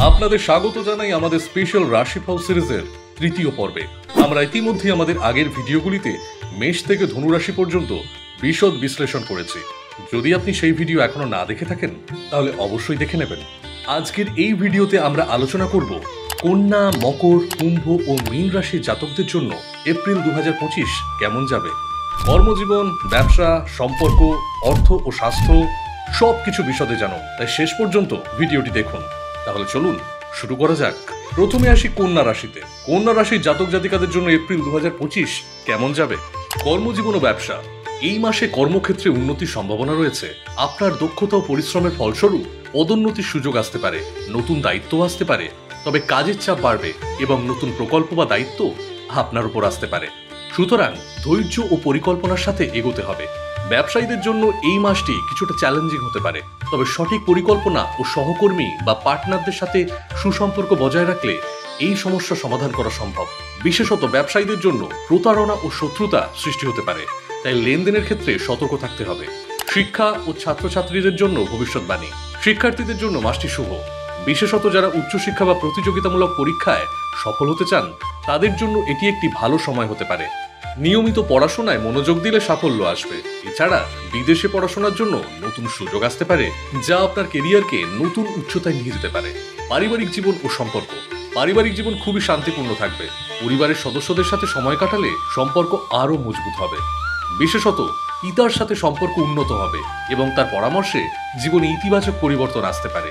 আপনাদের স্বাগত জানাই আমাদের স্পেশাল রাশিফল সিরিজের তৃতীয় পর্বে। আমরা ইতিমধ্যে আমাদের আগের ভিডিওগুলিতে মেষ থেকে ধনু রাশি পর্যন্ত বিশদ বিশ্লেষণ করেছি। যদি আপনি সেই ভিডিও এখনো না দেখে থাকেন তাহলে অবশ্যই দেখে নেবেন। আজকের এই ভিডিওতে আমরা আলোচনা করব কন্যা, মকর, কুম্ভ ও মীন রাশির জাতকদের জন্য এপ্রিল 2025 কেমন যাবে। কর্মজীবন, ব্যবসা, সম্পর্ক, অর্থ ও স্বাস্থ্য সবকিছু বিশদে জানুন, তাই শেষ পর্যন্ত ভিডিওটি দেখুন। তাহলে চলুন শুরু করা যাক। প্রথমে আসি কন্যা রাশিতে। কন্যা রাশির জাতক জাতিকাদের জন্য এপ্রিল 2025 কেমন যাবে। কর্মজীবন ও ব্যবসা, এই মাসে কর্মক্ষেত্রে উন্নতির সম্ভাবনা রয়েছে। আপনার দক্ষতা ও পরিশ্রমের ফলস্বরূপ পদোন্নতির সুযোগ আসতে পারে, নতুন দায়িত্ব আসতে পারে, তবে কাজের চাপ বাড়বে এবং নতুন প্রকল্প বা দায়িত্ব আপনার উপর আসতে পারে। সুতরাং ধৈর্য ও পরিকল্পনার সাথে এগোতে হবে। ব্যবসায়ীদের জন্য এই মাসটি কিছুটা চ্যালেঞ্জিং হতে পারে, তবে সঠিক পরিকল্পনা ও সহকর্মী বা পার্টনারদের সাথে সুসম্পর্ক বজায় রাখলে এই সমস্যা সমাধান করা সম্ভব। বিশেষত ব্যবসায়ীদের জন্য প্রতারণা ও শত্রুতা সৃষ্টি হতে পারে, তাই লেনদেনের ক্ষেত্রে সতর্ক থাকতে হবে। শিক্ষা ও ছাত্রছাত্রীদের জন্য ভবিষ্যৎবাণী, শিক্ষার্থীদের জন্য মাসটি শুভ। বিশেষত যারা উচ্চশিক্ষা বা প্রতিযোগিতামূলক পরীক্ষায় সফল হতে চান তাদের জন্য এটি একটি ভালো সময় হতে পারে। নিয়মিত পড়াশোনায় মনোযোগ দিলে সাফল্য আসবে। এছাড়া বিদেশে পড়াশোনার জন্য নতুন সুযোগ আসতে পারে, যা আপনার কেরিয়ারকে নতুন উচ্চতায় নিয়ে যেতে পারে। পারিবারিক জীবন ও সম্পর্ক, পারিবারিক জীবন খুবই শান্তিপূর্ণ থাকবে। পরিবারের সদস্যদের সাথে সময় কাটালে সম্পর্ক আরও মজবুত হবে। বিশেষত পিতার সাথে সম্পর্ক উন্নত হবে এবং তার পরামর্শে জীবনে ইতিবাচক পরিবর্তন আসতে পারে।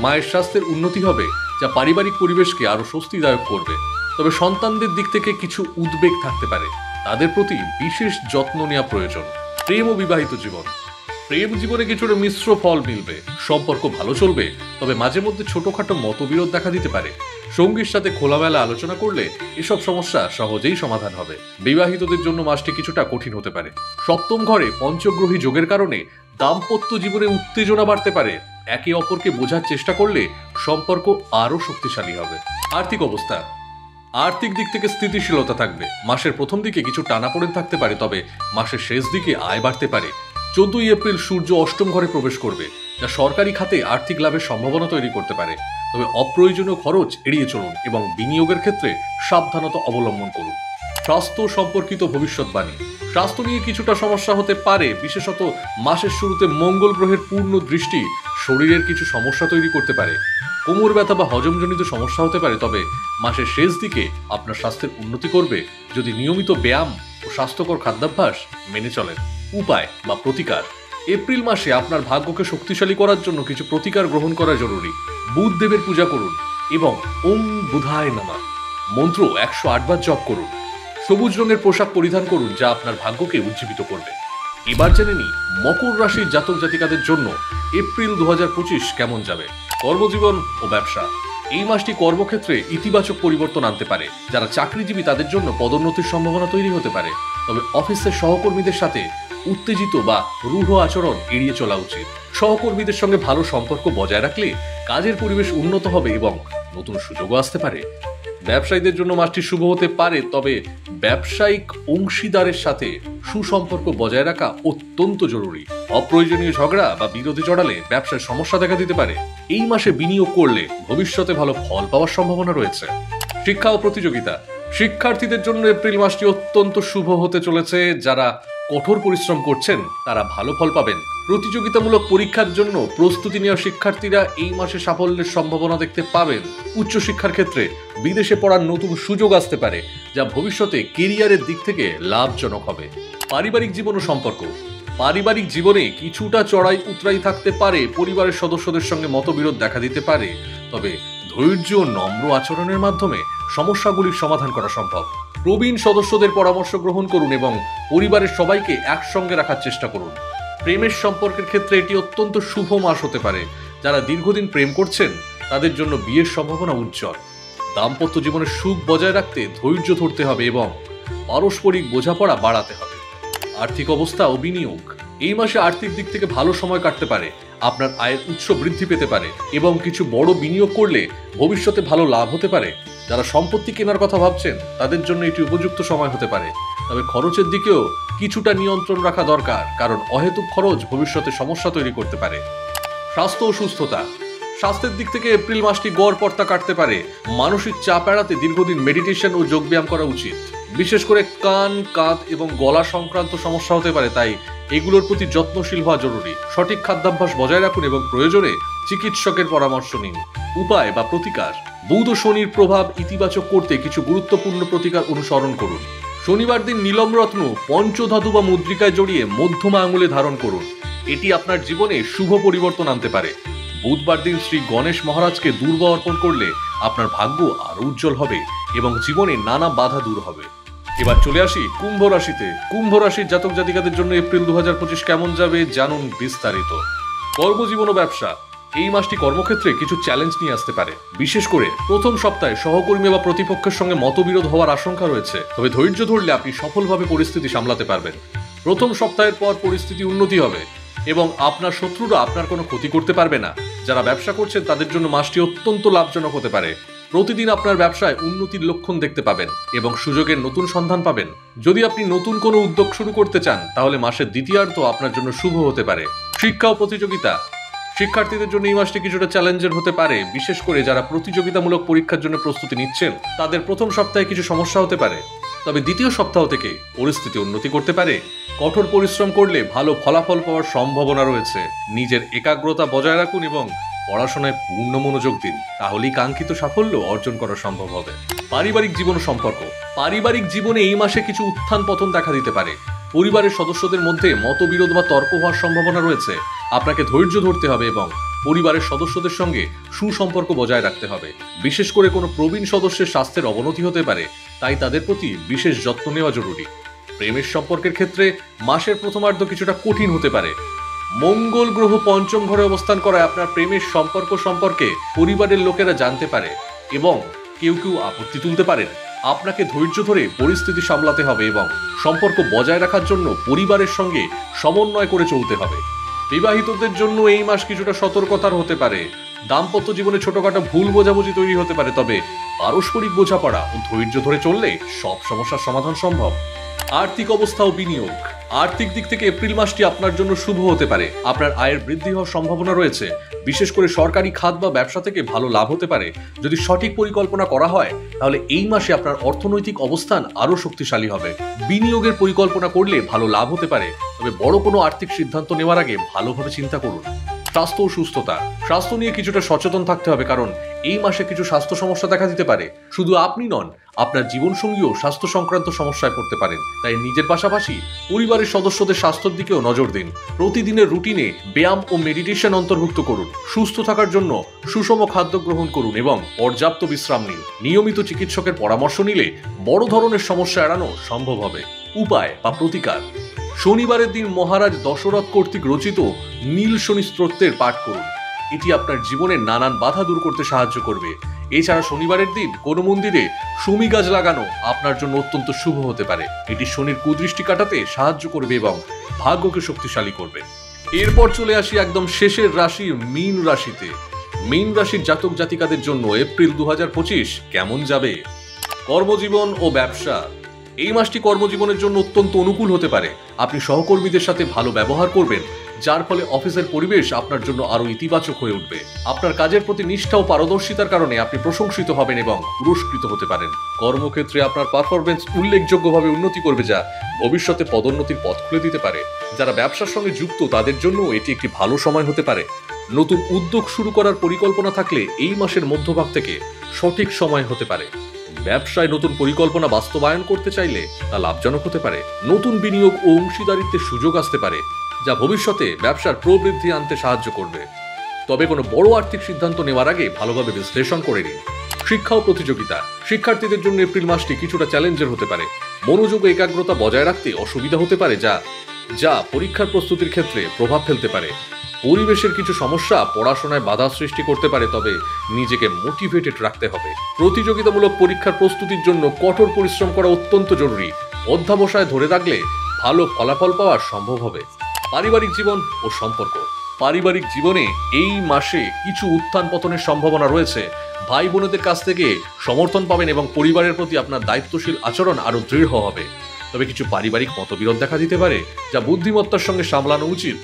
মায়ের স্বাস্থ্যের উন্নতি হবে, যা পারিবারিক পরিবেশকে আরো স্বস্তিদায়ক করবে। তবে সন্তানদের দিক থেকে কিছু উদ্বেগ থাকতে পারে, তাদের প্রতি বিশেষ যত্ন নেওয়া প্রয়োজন। প্রেম ও বিবাহিত জীবন, প্রেম জীবনে কিছুটা মিশ্র ফল মিলবে। সম্পর্ক ভালো চলবে, তবে মাঝে মধ্যে ছোটখাটো মতবিরোধ দেখা দিতে পারে। সঙ্গীর সাথে খোলামেলা আলোচনা করলে এসব সমস্যা সহজেই সমাধান হবে। বিবাহিতদের জন্য মাসটি কিছুটা কঠিন হতে পারে। সপ্তম ঘরে পঞ্চগ্রহী যোগের কারণে দাম্পত্য জীবনে উত্তেজনা বাড়তে পারে। একে অপরকে বোঝার চেষ্টা করলে সম্পর্ক আরও শক্তিশালী হবে। আর্থিক অবস্থা, আর্থিক দিক থেকে স্থিতিশীলতা থাকবে। মাসের প্রথম দিকে কিছু টানাপোড়েন থাকতে পারে, তবে মাসের শেষ দিকে আয় বাড়তে পারে। 14 এপ্রিল সূর্য অষ্টম ঘরে প্রবেশ করবে, যা সরকারি খাতে আর্থিক লাভের সম্ভাবনা তৈরি করতে পারে। তবে অপ্রয়োজনীয় খরচ এড়িয়ে চলুন এবং বিনিয়োগের ক্ষেত্রে সাবধানতা অবলম্বন করুন। স্বাস্থ্য সম্পর্কিত ভবিষ্যৎবাণী, স্বাস্থ্য নিয়ে কিছুটা সমস্যা হতে পারে। বিশেষত মাসের শুরুতে মঙ্গল গ্রহের পূর্ণ দৃষ্টি শরীরের কিছু সমস্যা তৈরি করতে পারে। কোমর ব্যথা বা হজমজনিত সমস্যা হতে পারে, তবে মাসের শেষ দিকে আপনার স্বাস্থ্যের উন্নতি করবে যদি নিয়মিত ব্যায়াম ও স্বাস্থ্যকর খাদ্যাভ্যাস মেনে চলেন। উপায় বা প্রতিকার, এপ্রিল মাসে আপনার ভাগ্যকে শক্তিশালী করার জন্য কিছু প্রতিকার গ্রহণ করা জরুরি। বুধ দেবের পূজা করুন এবং ওম বুধায় নমঃ মন্ত্র 108 বার জপ করুন। সবুজ রঙের পোশাক পরিধান করুন, যা আপনার ভাগ্যকে উজ্জীবিত করবে। এবার জেনে নিই মকর রাশির জাতক জাতিকাদের জন্য এপ্রিল 2025 কেমন যাবে। কর্মজীবন ও ব্যবসা, এই মাসটি কর্মক্ষেত্রে ইতিবাচক পরিবর্তন আনতে পারে। যারা চাকরিজীবী তাদের জন্য পদোন্নতির সম্ভাবনা তৈরি হতে পারে, তবে অফিসের সহকর্মীদের সাথে উত্তেজিত বা রূঢ় আচরণ এড়িয়ে চলা উচিত। সহকর্মীদের সঙ্গে ভালো সম্পর্ক বজায় রাখলে কাজের পরিবেশ উন্নত হবে এবং নতুন সুযোগও আসতে পারে। ব্যবসায়ীদের জন্য মাসটি শুভ হতে পারে, তবে ব্যবসায়িক অংশীদারের সাথে সুসম্পর্ক বজায় রাখা অত্যন্ত জরুরি। অপ্রয়োজনীয় ঝগড়া বা বিরোধে জড়ালে ব্যবসায় সমস্যা দেখা দিতে পারে। এই মাসে বিনিয়োগ করলে ভবিষ্যতে ভালো ফল পাওয়ার সম্ভাবনা রয়েছে। শিক্ষা ও প্রতিযোগিতা, শিক্ষার্থীদের জন্য এপ্রিল মাসটি অত্যন্ত শুভ হতে চলেছে। যারা কঠোর পরিশ্রম করছেন তারা ভালো ফল পাবেন। প্রতিযোগিতামূলক পরীক্ষার জন্য প্রস্তুতি নেওয়া শিক্ষার্থীরা এই মাসে সাফল্যের সম্ভাবনা দেখতে পাবেন। উচ্চশিক্ষার ক্ষেত্রে বিদেশে পড়ার নতুন সুযোগ আসতে পারে, যা ভবিষ্যতে কেরিয়ারের দিক থেকে লাভজনক হবে। পারিবারিক জীবন ও সম্পর্ক, পারিবারিক জীবনে কিছুটা চড়াই উতরাই থাকতে পারে। পরিবারের সদস্যদের সঙ্গে মতবিরোধ দেখা দিতে পারে, তবে ধৈর্য ও নম্র আচরণের মাধ্যমে সমস্যাগুলির সমাধান করা সম্ভব। প্রবীণ সদস্যদের পরামর্শ গ্রহণ করুন এবং পরিবারের সবাইকে একসঙ্গে রাখার চেষ্টা করুন। প্রেমের সম্পর্কের ক্ষেত্রে এটি অত্যন্ত শুভ মাস হতে পারে। যারা দীর্ঘদিন প্রেম করছেন তাদের জন্য বিয়ের সম্ভাবনা উজ্জ্বল। দাম্পত্য জীবনের সুখ বজায় রাখতে ধৈর্য ধরতে হবে এবং পারস্পরিক বোঝাপড়া বাড়াতে হবে। আর্থিক অবস্থা ও বিনিয়োগ, এই মাসে আর্থিক দিক থেকে ভালো সময় কাটতে পারে। আপনার আয়ের উৎস বৃদ্ধি পেতে পারে এবং কিছু বড় বিনিয়োগ করলে ভবিষ্যতে ভালো লাভ হতে পারে। যারা সম্পত্তি কেনার কথা ভাবছেন তাদের জন্য এটি উপযুক্ত সময় হতে পারে, তবে খরচের দিকেও কিছুটা নিয়ন্ত্রণ রাখা দরকার, কারণ অহেতুক খরচ ভবিষ্যতে সমস্যা তৈরি করতে পারে। স্বাস্থ্য ও সুস্থতা, স্বাস্থ্যের দিক থেকে এপ্রিল মাসটি গড় পর্তা কাটতে পারে। মানসিক চাপ এড়াতে দীর্ঘদিন মেডিটেশন ও যোগব্যায়াম করা উচিত। বিশেষ করে কান, কাঁধ এবং গলা সংক্রান্ত সমস্যা হতে পারে, তাই এগুলোর প্রতি যত্নশীল হওয়া জরুরি। সঠিক খাদ্যাভ্যাস বজায় রাখুন এবং প্রয়োজনে চিকিৎসকের পরামর্শ নিন। উপায় বা প্রতিকার: বুধ ও শনির প্রভাব ইতিবাচক করতে কিছু গুরুত্বপূর্ণ প্রতিকার অনুসরণ করুন। শনিবার দিন নীলম রত্ন পঞ্চধাতু বা মুদ্রিকায় জড়িয়ে মধ্যমা আঙুলে ধারণ করুন। এটি আপনার জীবনে শুভ পরিবর্তন আনতে পারে। বুধবার দিন শ্রী গণেশ মহারাজকে দুর্বা অর্পণ করলে আপনার ভাগ্য আরো উজ্জ্বল হবে এবং জীবনে নানা বাধা দূর হবে। এবার চলে আসি কুম্ভ রাশিতে। কুম্ভ রাশির জাতক জাতিকাদের জন্য এপ্রিল 2025 কেমন যাবে জানুন বিস্তারিত। কর্মজীবন ও ব্যবসা: এই মাসটি কর্মক্ষেত্রে কিছু চ্যালেঞ্জ নিয়ে আসতে পারে। বিশেষ করে প্রথম সপ্তাহে সহকর্মী বা প্রতিপক্ষের সঙ্গে মতবিরোধ হওয়ার আশঙ্কা রয়েছে, তবে ধৈর্য ধরলে আপনি সফলভাবে পরিস্থিতি সামলাতে পারবেন। প্রথম সপ্তাহের পর পরিস্থিতি উন্নতি হবে এবং আপনার শত্রুরা আপনার কোনো ক্ষতি করতে পারবে না। যারা ব্যবসা করছেন তাদের জন্য মাসটি অত্যন্ত লাভজনক হতে পারে। প্রতিদিন আপনার ব্যবসায় উন্নতির লক্ষণ দেখতে পাবেন এবং সুযোগের নতুন সন্ধান পাবেন। যদি আপনি নতুন কোনো উদ্যোগ শুরু করতে চান তাহলে মাসের দ্বিতীয়ার্ধ আপনার জন্য শুভ হতে পারে। শিক্ষা ও প্রতিযোগিতা: শিক্ষার্থীদের জন্য এই মাসটি কিছুটা চ্যালেঞ্জের হতে পারে। বিশেষ করে যারা প্রতিযোগিতামূলক পরীক্ষার জন্য প্রস্তুতি নিচ্ছেন তাদের প্রথম সপ্তাহে কিছু সমস্যা হতে পারে, তবে দ্বিতীয় সপ্তাহ থেকে পরিস্থিতি উন্নতি করতে পারে। কঠোর পরিশ্রম করলে ভালো ফলাফল পাওয়ার সম্ভাবনা রয়েছে। নিজের একাগ্রতা বজায় রাখুন এবং পড়াশোনায় পূর্ণ মনোযোগ দিন, তাহলেই কাঙ্ক্ষিত সাফল্য অর্জন করা সম্ভব হবে। পারিবারিক জীবন ও সম্পর্ক: পারিবারিক জীবনে এই মাসে কিছু উত্থান পতন দেখা দিতে পারে। পরিবারের সদস্যদের মধ্যে মতবিরোধ বা তর্ক হওয়ার সম্ভাবনা রয়েছে। আপনাকে ধৈর্য ধরতে হবে এবং পরিবারের সদস্যদের সঙ্গে সুসম্পর্ক বজায় রাখতে হবে। বিশেষ করে কোনো প্রবীণ সদস্যের স্বাস্থ্যের অবনতি হতে পারে, তাই তাদের প্রতি বিশেষ যত্ন নেওয়া জরুরি। প্রেমের সম্পর্কের ক্ষেত্রে মাসের প্রথমার্ধ কিছুটা কঠিন হতে পারে। মঙ্গল গ্রহ পঞ্চম ঘরে অবস্থান করায় আপনার প্রেমের সম্পর্ক সম্পর্কে পরিবারের লোকেরা জানতে পারে এবং কেউ কেউ আপত্তি তুলতে পারেন। আপনাকে ধৈর্য ধরে পরিস্থিতি সামলাতে হবে এবং সম্পর্ক বজায় রাখার জন্য পরিবারের সঙ্গে সমন্বয় করে চলতে হবে। বিবাহিতদের জন্য এই মাস কিছুটা সতর্কতার হতে পারে। দাম্পত্য জীবনে ছোটখাটো ভুল বোঝাবুঝি তৈরি হতে পারে, তবে পারস্পরিক বোঝাপড়া ও ধৈর্য ধরে চললে সব সমস্যার সমাধান সম্ভব। আর্থিক অবস্থা ও বিনিয়োগ: আর্থিক দিক থেকে এপ্রিল মাসটি আপনার জন্য শুভ হতে পারে। আপনার আয়ের বৃদ্ধি হওয়ার সম্ভাবনা রয়েছে। বিশেষ করে সরকারি খাত বা ব্যবসা থেকে ভালো লাভ হতে পারে। যদি সঠিক পরিকল্পনা করা হয় তাহলে এই মাসে আপনার অর্থনৈতিক অবস্থান আরো শক্তিশালী হবে। বিনিয়োগের পরিকল্পনা করলে ভালো লাভ হতে পারে, তবে বড় কোনো আর্থিক সিদ্ধান্ত নেওয়ার আগে ভালোভাবে চিন্তা করুন। স্বাস্থ্য ও সুস্থতা: স্বাস্থ্য নিয়ে কিছুটা সচেতন থাকতে হবে, কারণ এই মাসে কিছু স্বাস্থ্য সমস্যা দেখা দিতে পারে। শুধু আপনি নন, আপনার জীবনসঙ্গীও স্বাস্থ্য সংক্রান্ত সমস্যায় পড়তে পারেন। তাই নিজের পাশাপাশি পরিবারের সদস্যদের স্বাস্থ্যের দিকেও নজর দিন। প্রতিদিনের রুটিনে ব্যায়াম ও মেডিটেশন অন্তর্ভুক্ত করুন। সুস্থ থাকার জন্য সুষম খাদ্য গ্রহণ করুন এবং পর্যাপ্ত বিশ্রাম নিন। নিয়মিত চিকিৎসকের পরামর্শ নিলে বড় ধরনের সমস্যা এড়ানো সম্ভব হবে। উপায় বা প্রতিকার: শনিবারের দিন মহারাজ দশরথ কর্তৃক রচিত নীল শনি স্তোত্রের পাঠ করুন। এটি আপনার জীবনের নানান বাধা দূর করতে সাহায্য করবে। এছাড়া শনিবারের দিন কোনো মন্দিরে শমী গাছ লাগানো আপনার জন্য অত্যন্ত শুভ হতে পারে। এটি শনির কুদৃষ্টি কাটাতে সাহায্য করবে এবং ভাগ্যকে শক্তিশালী করবে। এরপর চলে আসি একদম শেষের রাশি মীন রাশিতে। মীন রাশির জাতক জাতিকাদের জন্য এপ্রিল 2025 কেমন যাবে? কর্মজীবন ও ব্যবসা: এই মাসটি কর্মজীবনের জন্য অত্যন্ত অনুকূল হতে পারে। আপনি সহকর্মীদের সাথে ভালো ব্যবহার করবেন, যার ফলে অফিসের পরিবেশ আপনার জন্য আরো ইতিবাচক হয়ে উঠবে। আপনার কাজের প্রতি নিষ্ঠা ও পারদর্শিতার কারণে আপনি প্রশংসিত হবেন এবং পুরস্কৃত হতে পারেন। কর্মক্ষেত্রে আপনার পারফরমেন্স উল্লেখযোগ্যভাবে উন্নতি করবে, যা ভবিষ্যতে পদোন্নতির পথ খুলে দিতে পারে। যারা ব্যবসার সঙ্গে যুক্ত তাদের জন্য এটি একটি ভালো সময় হতে পারে। নতুন উদ্যোগ শুরু করার পরিকল্পনা থাকলে এই মাসের মধ্যভাগ থেকে সঠিক সময় হতে পারে। ব্যবসায় নতুন পরিকল্পনা বাস্তবায়ন করতে চাইলে তা লাভজনক হতে পারে। নতুন বিনিয়োগ ও অংশীদারিত্বের সুযোগ আসতে পারে, যা ভবিষ্যতে ব্যবসার প্রবৃদ্ধি আনতে সাহায্য করবে। তবে কোনো বড় আর্থিক সিদ্ধান্ত নেওয়ার আগে ভালোভাবে বিশ্লেষণ করে নিন। শিক্ষা ও প্রতিযোগিতা: শিক্ষার্থীদের জন্য এপ্রিল মাসটি কিছুটা চ্যালেঞ্জের হতে পারে। মনোযোগ ও একাগ্রতা বজায় রাখতে অসুবিধা হতে পারে, যা পরীক্ষার প্রস্তুতির ক্ষেত্রে প্রভাব ফেলতে পারে। পরিবেশের কিছু সমস্যা পড়াশোনায় বাধা সৃষ্টি করতে পারে, তবে নিজেকে মোটিভেটেড রাখতে হবে। প্রতিযোগিতামূলক পরীক্ষার প্রস্তুতির জন্য কঠোর পরিশ্রম করা অত্যন্ত জরুরি। অধ্যাবসায় ধরে রাখলে ভালো ফলাফল পাওয়া সম্ভব হবে। পারিবারিক জীবন ও সম্পর্ক: পারিবারিক জীবনে এই মাসে কিছু উত্থান পতনের সম্ভাবনা রয়েছে। ভাই বোনেদের কাছ থেকে সমর্থন পাবেন এবং পরিবারের প্রতি আপনার দায়িত্বশীল আচরণ আরো দৃঢ় হবে। তবে কিছু পারিবারিক মতবিরোধ দেখা দিতে পারে, যা বুদ্ধিমত্তার সঙ্গে সামলানো উচিত।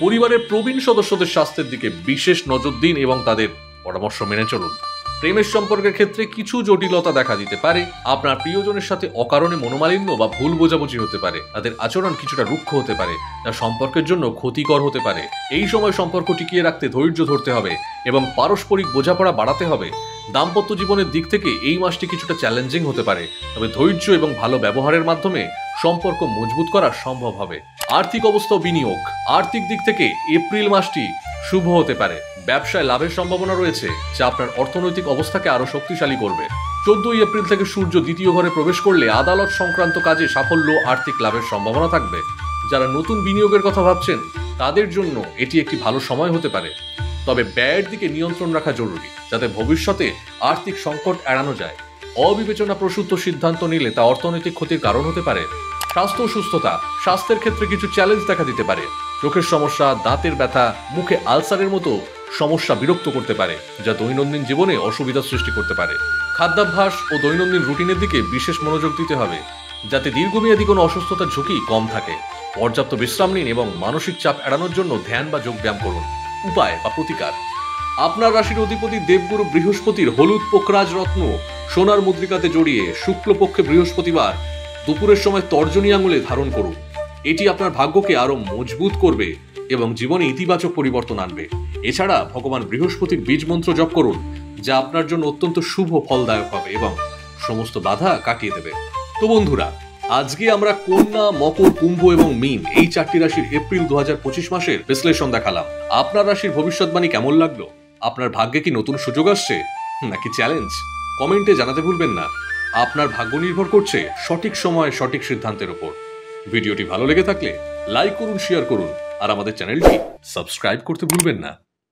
পরিবারের প্রবীণ সদস্যদের স্বাস্থ্যের দিকে বিশেষ নজর দিন এবং তাদের পরামর্শ মেনে চলুন। প্রেমের সম্পর্কের ক্ষেত্রে কিছু জটিলতা দেখা দিতে পারে। আপনার প্রিয়জনের সাথে অকারণে মনোমালিন্য বা ভুল বোঝাবুঝি হতে পারে। তাদের আচরণ কিছুটা রুক্ষ হতে পারে, যা সম্পর্কের জন্য ক্ষতিকর হতে পারে। এই সময় সম্পর্ক টিকিয়ে রাখতে ধৈর্য ধরতে হবে এবং পারস্পরিক বোঝাপড়া বাড়াতে হবে। দাম্পত্য জীবনের দিক থেকে এই মাসটি কিছুটা চ্যালেঞ্জিং হতে পারে, তবে ধৈর্য এবং ভালো ব্যবহারের মাধ্যমে সম্পর্ক মজবুত করা সম্ভব হবে। আর্থিক অবস্থা ও বিনিয়োগ। আর্থিক দিক থেকে এপ্রিল মাসটি শুভ হতে পারে। ব্যবসায় লাভের সম্ভাবনা রয়েছে, যা আপনার অর্থনৈতিক অবস্থাকে আরো শক্তিশালী করবে। 14 এপ্রিল থেকে সূর্য দ্বিতীয় ঘরে প্রবেশ করলে আদালত সংক্রান্ত কাজে সাফল্য, আর্থিক লাভের সম্ভাবনা থাকবে। যারা নতুন বিনিয়োগের কথা ভাবছেন তাদের জন্য এটি একটি ভালো সময় হতে পারে, তবে ব্যয়ের দিকে নিয়ন্ত্রণ রাখা জরুরি, যাতে ভবিষ্যতে আর্থিক সংকট এড়ানো যায়। অবিবেচনাপ্রসূত সিদ্ধান্ত নিলে তা অর্থনৈতিক ক্ষতির কারণ হতে পারে। স্বাস্থ্য ও সুস্থতা। স্বাস্থ্যের ক্ষেত্রে কিছু চ্যালেঞ্জ দেখা দিতে পারে। চোখের সমস্যা, দাঁতের ব্যথা, মুখে আলসারের মতো সমস্যা বিরক্ত করতে পারে, যা দৈনন্দিন জীবনে অসুবিধা সৃষ্টি করতে পারে। খাদ্যাভ্যাস ও দৈনন্দিন রুটিনের দিকে বিশেষ মনোযোগ দিতে হবে, যাতে দীর্ঘমেয়াদী কোনো অসুস্থতার ঝুঁকি কম থাকে। পর্যাপ্ত বিশ্রাম নিন এবং মানসিক চাপ এড়ানোর জন্য ধ্যান বা যোগব্যায়াম করুন। উপায় বা প্রতিকার। আপনার রাশির অধিপতি দেবগুরু বৃহস্পতির হলুদ পোখরাজ রত্ন সোনার মুদ্রিকাতে জড়িয়ে শুক্লপক্ষে বৃহস্পতিবার দুপুরের সময় তর্জনী আঙুলে ধারণ করুন। এটি আপনার ভাগ্যকে আরো মজবুত করবে এবং জীবনে ইতিবাচক পরিবর্তন আনবে। এছাড়া ভগবান বৃহস্পতির বীজ মন্ত্র জপ করুন, যা আপনার জন্য অত্যন্ত শুভ ফলদায়ক হবে এবং সমস্ত বাধা কাটিয়ে দেবে। তো বন্ধুরা, আজকে আমরা কন্যা, মকর, কুম্ভ এবং মীন এই 4টি রাশির এপ্রিল 2025 মাসের বিশ্লেষণ দেখালাম। আপনার রাশির ভবিষ্যৎবাণী কেমন লাগলো? আপনার ভাগ্যে কি নতুন সুযোগ আসছে নাকি চ্যালেঞ্জ? কমেন্টে জানাতে ভুলবেন না। আপনার ভাগ্য নির্ভর করছে সঠিক সময় সঠিক সিদ্ধান্তের উপর। ভিডিওটি ভালো লেগে থাকলে লাইক করুন, শেয়ার করুন আর আমাদের চ্যানেলটি সাবস্ক্রাইব করতে ভুলবেন না।